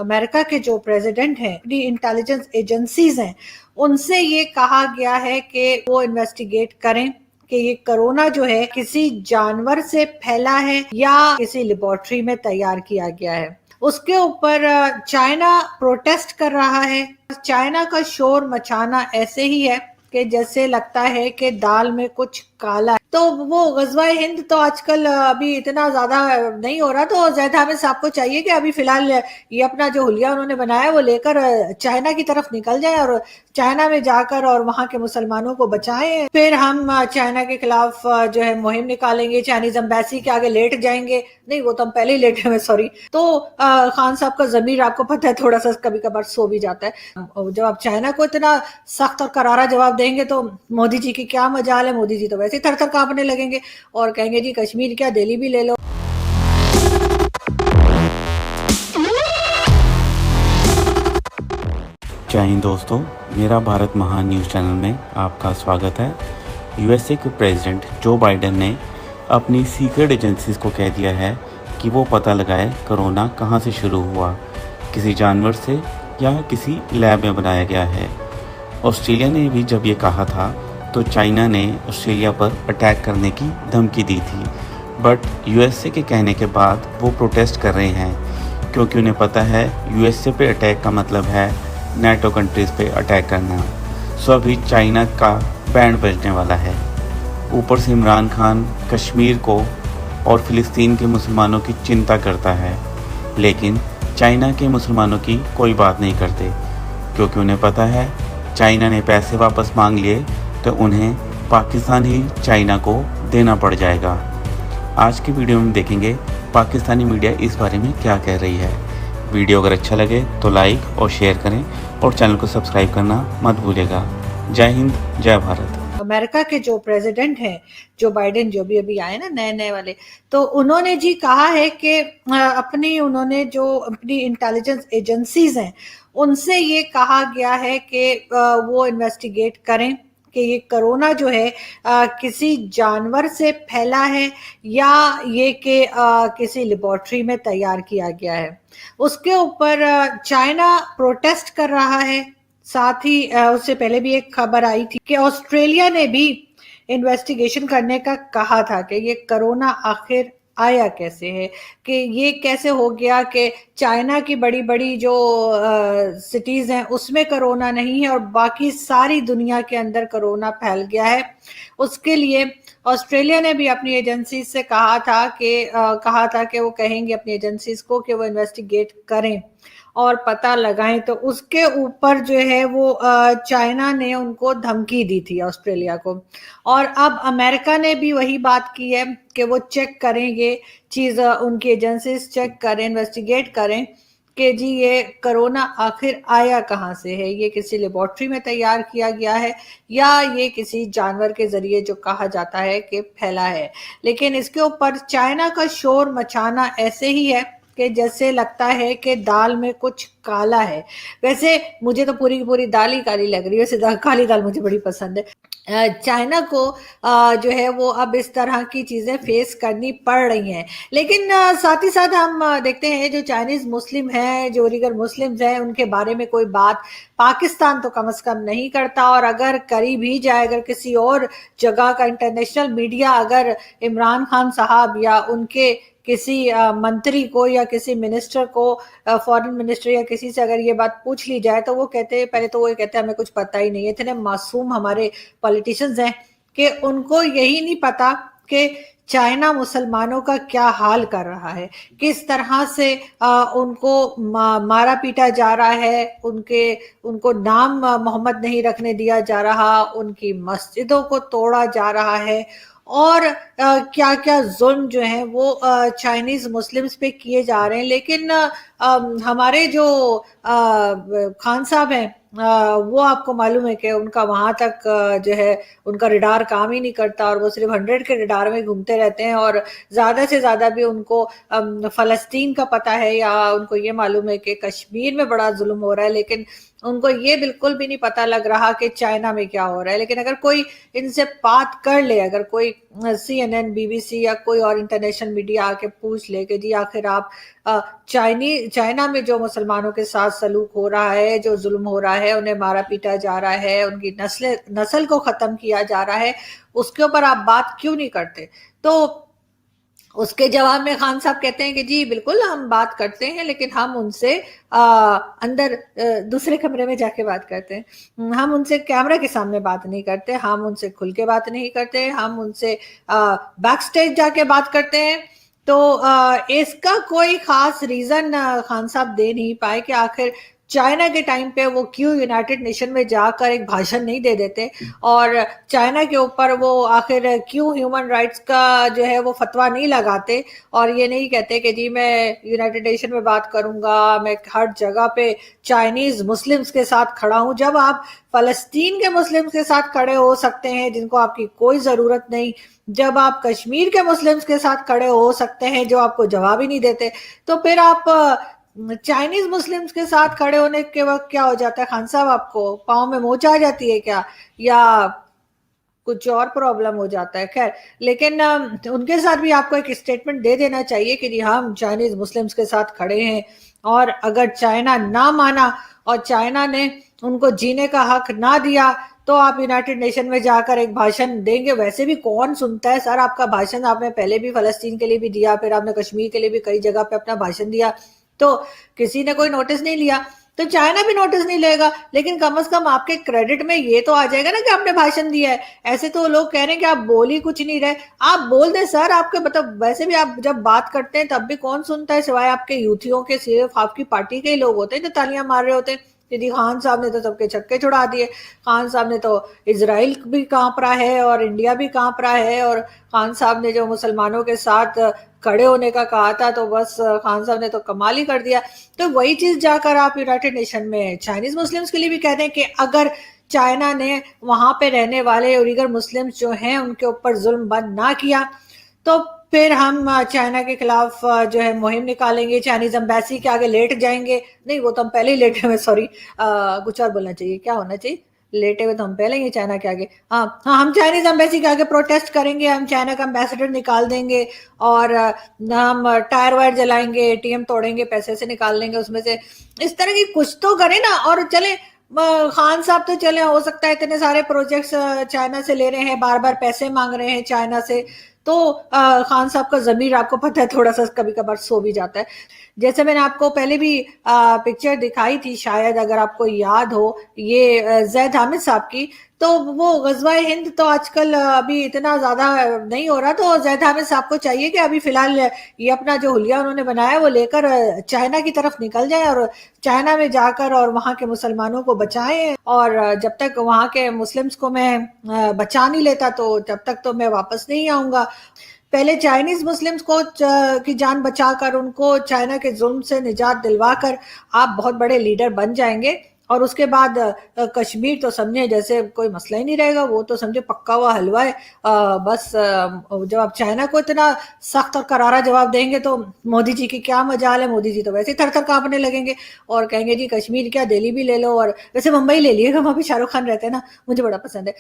America के जो president हैं, अपनी इंटेलिजेंस एजेंसीज हैं, उनसे ये कहा गया है कि वो इन्वेस्टिगेट करें कि ये कोरोना जो है किसी जानवर से फैला है या किसी लेबोरेटरी में तैयार किया गया है। उसके ऊपर चाइना प्रोटेस्ट कर रहा है। चाइना का शोर मचाना ऐसे ही है कि जैसे लगता है कि दाल में कुछ काला है। तो वो गजवाए हिंद तो आजकल अभी इतना ज्यादा नहीं हो रहा, तो ज़ैद हामिद साहब को चाहिए कि अभी फिलहाल ये अपना जो हुलिया उन्होंने बनाया वो लेकर चाइना की तरफ निकल जाए और चाइना में जाकर और वहां के मुसलमानों को बचाएं। फिर हम चाइना के खिलाफ जो है मुहिम निकालेंगे, चाइनीज एम्बेसी के आगे लेट जाएंगे। नहीं, वो तो हम पहले ही लेटे हुए, सॉरी। तो खान साहब का जमीर आपको पता है थोड़ा सा कभी कभार सो भी जाता है। जब आप चाइना को इतना सख्त और करारा जवाब देंगे तो मोदी जी की क्या मजाल है। मोदी जी तो वैसे ही थर थर कांपने लगेंगे और कहेंगे जी कश्मीर क्या दिल्ली भी ले लो। जय हिंद दोस्तों, मेरा भारत महान न्यूज़ चैनल में आपका स्वागत है। यूएसए के प्रेसिडेंट जो बाइडेन ने अपनी सीक्रेट एजेंसीज को कह दिया है कि वो पता लगाए कोरोना कहाँ से शुरू हुआ, किसी जानवर से या किसी लैब में बनाया गया है। ऑस्ट्रेलिया ने भी जब ये कहा था तो चाइना ने ऑस्ट्रेलिया पर अटैक करने की धमकी दी थी, बट यूएसए के कहने के बाद वो प्रोटेस्ट कर रहे हैं क्योंकि उन्हें पता है यूएसए पे अटैक का मतलब है नेटो कंट्रीज़ पे अटैक करना। सो अभी चाइना का बैंड बजने वाला है। ऊपर से इमरान खान कश्मीर को और फ़िलिस्तीन के मुसलमानों की चिंता करता है, लेकिन चाइना के मुसलमानों की कोई बात नहीं करते क्योंकि उन्हें पता है चाइना ने पैसे वापस मांग लिए तो उन्हें पाकिस्तान ही चाइना को देना पड़ जाएगा। आज की वीडियो में देखेंगे पाकिस्तानी मीडिया इस बारे में क्या कह रही है। वीडियो अगर अच्छा लगे तो लाइक और शेयर करें और चैनल को सब्सक्राइब करना मत भूलिएगा। जय हिंद, जय भारत। अमेरिका के जो प्रेसिडेंट हैं, जो बाइडेन, जो भी अभी आए ना नए नए वाले, तो उन्होंने जी कहा है कि उन्होंने जो अपनी इंटेलिजेंस एजेंसीज हैं उनसे ये कहा गया है कि वो इन्वेस्टिगेट करें कि ये कोरोना जो है किसी जानवर से फैला है या ये कि किसी लेबोरेटरी में तैयार किया गया है। उसके ऊपर चाइना प्रोटेस्ट कर रहा है। साथ ही उससे पहले भी एक खबर आई थी कि ऑस्ट्रेलिया ने भी इन्वेस्टिगेशन करने का कहा था कि ये कोरोना आखिर आया कैसे है, कि ये कैसे हो गया कि चाइना की बड़ी बड़ी जो सिटीज हैं उसमें कोरोना नहीं है और बाकी सारी दुनिया के अंदर कोरोना फैल गया है। उसके लिए ऑस्ट्रेलिया ने भी अपनी एजेंसी से कहा था कि वो कहेंगे अपनी एजेंसीज को कि वो इन्वेस्टिगेट करें और पता लगाएं। तो उसके ऊपर जो है वो चाइना ने उनको धमकी दी थी ऑस्ट्रेलिया को, और अब अमेरिका ने भी वही बात की है कि वो चेक करें, ये चीज उनकी एजेंसीज चेक करें, इन्वेस्टिगेट करें कि जी ये कोरोना आखिर आया कहाँ से है, ये किसी लेबोरेटरी में तैयार किया गया है या ये किसी जानवर के जरिए जो कहा जाता है कि फैला है। लेकिन इसके ऊपर चाइना का शोर मचाना ऐसे ही है कि जैसे लगता है कि दाल में कुछ काला है। वैसे मुझे तो पूरी की पूरी दाल ही काली लग रही है, वैसे काली दाल मुझे बड़ी पसंद है। चाइना को जो है वो अब इस तरह की चीजें फेस करनी पड़ रही हैं। लेकिन साथ ही साथ हम देखते हैं जो चाइनीज मुस्लिम हैं, जो उइगर मुस्लिम्स हैं, उनके बारे में कोई बात पाकिस्तान तो कम से कम नहीं करता, और अगर करी भी जाए, अगर किसी और जगह का इंटरनेशनल मीडिया अगर इमरान खान साहब या उनके किसी मंत्री को या किसी मिनिस्टर को, फॉरेन मिनिस्टर या किसी से अगर ये बात पूछ ली जाए तो वो कहते हैं, पहले तो वो कहते हैं हमें कुछ पता ही नहीं है। इतने मासूम हमारे पॉलिटिशियंस हैं कि उनको यही नहीं पता कि चाइना मुसलमानों का क्या हाल कर रहा है, किस तरह से उनको मारा पीटा जा रहा है, उनको नाम मोहम्मद नहीं रखने दिया जा रहा, उनकी मस्जिदों को तोड़ा जा रहा है, और क्या क्या जुल्म जो है वो चाइनीज मुस्लिम्स पे किए जा रहे हैं। लेकिन हमारे जो खान साहब हैं, वो आपको मालूम है कि उनका वहां तक जो है उनका रिडार काम ही नहीं करता और वो सिर्फ 100 के रिडार में घूमते रहते हैं, और ज्यादा से ज्यादा भी उनको फलस्तीन का पता है या उनको ये मालूम है कि कश्मीर में बड़ा जुल्म हो रहा है, लेकिन उनको ये बिल्कुल भी नहीं पता लग रहा कि चाइना में क्या हो रहा है। लेकिन अगर कोई इनसे बात कर ले, अगर कोई CNN, BBC या कोई और इंटरनेशनल मीडिया आके पूछ ले कि जी आखिर आप चाइना में जो मुसलमानों के साथ सलूक हो रहा है, जो जुल्म हो रहा है, उन्हें मारा पीटा जा रहा है, उनकी नस्ल को खत्म किया जा रहा है, उसके ऊपर आप बात क्यों नहीं करते? तो उसके जवाब में खान साहब कहते हैं कि जी बिल्कुल हम बात करते हैं, लेकिन हम उनसे अंदर दूसरे कमरे में जाके बात करते हैं। हम उनसे कैमरा के सामने बात नहीं करते, हम उनसे खुल के बात नहीं करते, हम उनसे बैक स्टेज जाके बात करते हैं। तो इसका कोई खास रीजन खान साहब दे नहीं पाए कि आखिर चाइना के टाइम पे वो क्यों यूनाइटेड नेशन में जाकर एक भाषण नहीं दे देते, और चाइना के ऊपर वो आखिर क्यों ह्यूमन राइट्स का जो है वो फतवा नहीं लगाते, और ये नहीं कहते कि जी मैं यूनाइटेड नेशन में बात करूंगा, मैं हर जगह पे चाइनीज मुस्लिम्स के साथ खड़ा हूं, जब आप फलस्तीन के मुस्लिम्स के साथ खड़े हो सकते हैं जिनको आपकी कोई जरूरत नहीं, जब आप कश्मीर के मुस्लिम्स के साथ खड़े हो सकते हैं जो आपको जवाब ही नहीं देते, तो फिर आप चाइनीज मुस्लिम्स के साथ खड़े होने के वक्त क्या हो जाता है खान साहब? आपको पाँव में मोच आ जाती है क्या, या कुछ और प्रॉब्लम हो जाता है? खैर, लेकिन उनके साथ भी आपको एक स्टेटमेंट दे देना चाहिए कि जी हम चाइनीज मुस्लिम्स के साथ खड़े हैं, और अगर चाइना ना माना और चाइना ने उनको जीने का हक ना दिया तो आप यूनाइटेड नेशन में जाकर एक भाषण देंगे। वैसे भी कौन सुनता है सर आपका भाषण? आपने पहले भी फलस्तीन के लिए भी दिया, फिर आपने कश्मीर के लिए भी कई जगह पे अपना भाषण दिया, तो किसी ने कोई नोटिस नहीं लिया, तो चाइना भी नोटिस नहीं लेगा। लेकिन कम से कम आपके क्रेडिट में ये तो आ जाएगा ना कि आपने भाषण दिया है। ऐसे तो लोग कह रहे हैं कि आप बोल ही कुछ नहीं रहे। आप बोल दे सर, आपके मतलब वैसे भी आप जब बात करते हैं तब भी कौन सुनता है सिवाय आपके यूथियों के? सिर्फ आपकी पार्टी के ही लोग होते हैं जो तालियां मार रहे होते हैं कि जी खान साहब ने तो सबके छक्के छुड़ा दिए, खान साहब ने तो इजराइल भी कांप रहा है और इंडिया भी कांप रहा है, और खान साहब ने जो मुसलमानों के साथ खड़े होने का कहा था तो बस खान साहब ने तो कमाल ही कर दिया। तो वही चीज जाकर आप यूनाइटेड नेशन में चाइनीज मुस्लिम्स के लिए भी कहते हैं कि अगर चाइना ने वहां पे रहने वाले उइगर मुस्लिम्स जो हैं उनके ऊपर जुल्म बंद ना किया तो फिर हम चाइना के खिलाफ जो है मुहिम निकालेंगे, चाइनीज एम्बेसी के आगे लेट जाएंगे। नहीं, वो तो हम पहले ही लेटे हुए, सॉरी कुछ और बोलना चाहिए, क्या होना चाहिए, लेटे हुए तो हम पहले ही चाइना के आगे। हाँ हाँ, हम चाइनीज एम्बेसी के आगे प्रोटेस्ट करेंगे, हम चाइना का एम्बेसडर निकाल देंगे, और हम टायर वायर जलाएंगे, ATM तोड़ेंगे, पैसे से निकाल लेंगे उसमें से। इस तरह की कुछ तो करें ना। और चले खान साहब तो चले, हो सकता है इतने सारे प्रोजेक्ट्स चाइना से ले रहे हैं, बार बार पैसे मांग रहे हैं चाइना से, तो खान साहब का जमीर आपको पता है थोड़ा सा कभी कभार सो भी जाता है। जैसे मैंने आपको पहले भी पिक्चर दिखाई थी, शायद अगर आपको याद हो, ये जैद हामिद साहब की, तो वो गजवा हिंद तो आजकल अभी इतना ज्यादा नहीं हो रहा, तो जैद हामिद साहब को चाहिए कि अभी फिलहाल ये अपना जो हुलिया उन्होंने बनाया वो लेकर चाइना की तरफ निकल जाए, और चाइना में जाकर और वहां के मुसलमानों को बचाएं। और जब तक वहां के मुस्लिम्स को मैं बचा नहीं लेता तो तब तक तो मैं वापस नहीं आऊंगा। पहले चाइनीज मुस्लिम्स को की जान बचाकर, उनको चाइना के जुल्म से निजात दिलवाकर आप बहुत बड़े लीडर बन जाएंगे, और उसके बाद कश्मीर तो समझे जैसे कोई मसला ही नहीं रहेगा, वो तो समझे पक्का हुआ हलवा है। बस जब आप चाइना को इतना सख्त और करारा जवाब देंगे तो मोदी जी की क्या मजाल है, मोदी जी तो वैसे ही थर थर कांपने लगेंगे और कहेंगे जी कश्मीर क्या, दिल्ली भी ले लो, और वैसे मुंबई ले लिएगा, वहां भी शाहरुख खान रहते हैं ना, मुझे बड़ा पसंद है।